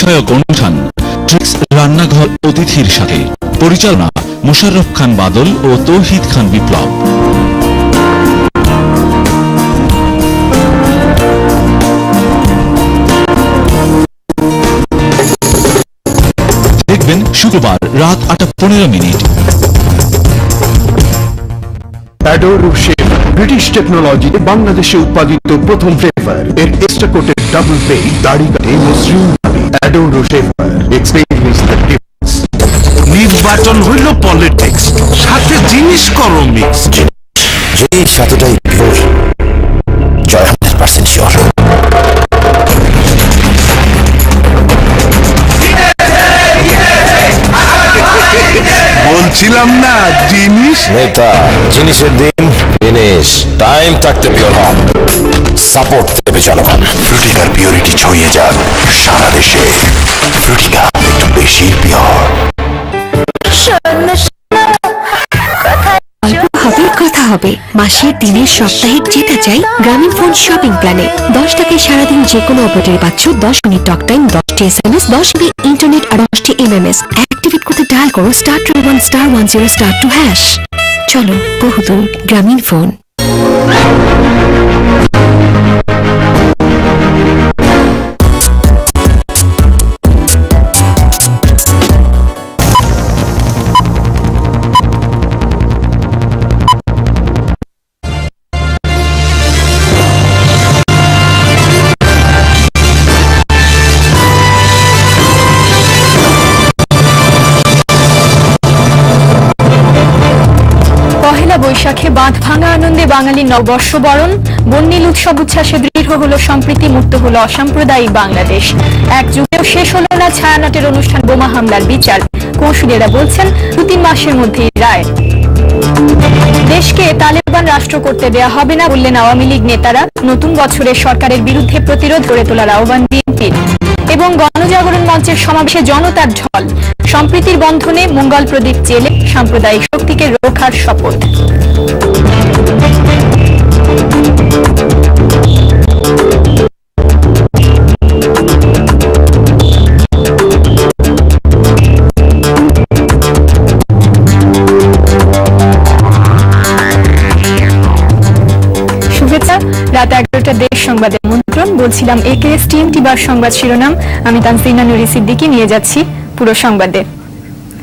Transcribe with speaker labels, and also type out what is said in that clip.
Speaker 1: বিষয়ক অনুষ্ঠান ট্রিক্স রান্নাঘর অতিথির সাথে। পরিচালনা মোশাররফ খান বাদল ও তৌহিদ খান বিপ্লব। দেখবেন শুক্রবার রাত 8:15।
Speaker 2: অ্যাডোরো শেভ ব্রিটিশ টেকনোলজিতে বাংলাদেশে উৎপাদিত প্রথম ফ্লেভার। এর এক্সট্রা কোটেড ডাবল পে দাড়ি কাটে মসৃণ দাড়ি। অ্যাডোরো শেভার এক্সপেরিয়েন্স দ্য ডিফারেন্স।
Speaker 3: নির্বাচন হইল পলিটিক্স, সাথে জিনিস করো মিক্স।
Speaker 4: যদি সাথেটাই পিওর, জয় 100% শিওর।
Speaker 3: বলছিলাম না জিনিস
Speaker 4: নেতা জিনিসের দিন জিনিস টাইম থাকতে পিওর হন। সাপোর্ট দেবে জনগণ। ফ্রুটিকার পিওরিটি ছড়িয়ে যাক সারা দেশে। ফ্রুটিকা একটু বেশি পিওর।
Speaker 5: কথা হবে মাসের দিনের সাপ্তাহিক যেতে চাই গ্রামীণফোন শপিং প্ল্যানে। 10 টাকায় সারাদিন যে কোনো অপারেটর পাচ্ছ 10 মিনিট টক টাইম, 10টি SMS, 10 GB ইন্টারনেট আর 10টি MMS। অ্যাক্টিভেট করতে ডায়াল করো *1*10*2#। চলো বহুদূর গ্রামীণফোন।
Speaker 6: বৈশাখে বাঁধ ভাঙা আনন্দে বাঙালির নববর্ষ বরণ। বন্যিল উৎসব উচ্ছ্বাসে দৃঢ় হলো সম্প্রীতি, মুক্ত হলো অসাম্প্রদায়িক বাংলাদেশ। এক যুগেও শেষ হলো না ছায়ানটের অনুষ্ঠান বোমা হামলার বিচার। কৌঁসুলিরা বলছেন 2-3 মাসের মধ্যেই রায়। দেশকে তালেবান রাষ্ট্র করতে দেয়া হবে না বললেন আওয়ামী লীগ নেতারা। নতুন বছরে সরকারের বিরুদ্ধে প্রতিরোধ গড়ে তোলার আহ্বান বিএনপির। এবং গণজাগরণ মঞ্চের সমাবেশে জনতার ঢল। সম্প্রীতির বন্ধনে মঙ্গল প্রদীপ জেলে সাম্প্রদায়িক শক্তিকে রক্ষার শপথ। শুভেচ্ছা। রাত 11টা দেশ সংবাদের আমন্ত্রণ। বলছিলাম AKS TMT সংবাদ শিরোনাম। আমি তানজিনা নুরি সিদ্দিকী নিয়ে যাচ্ছি পুরো সংবাদে।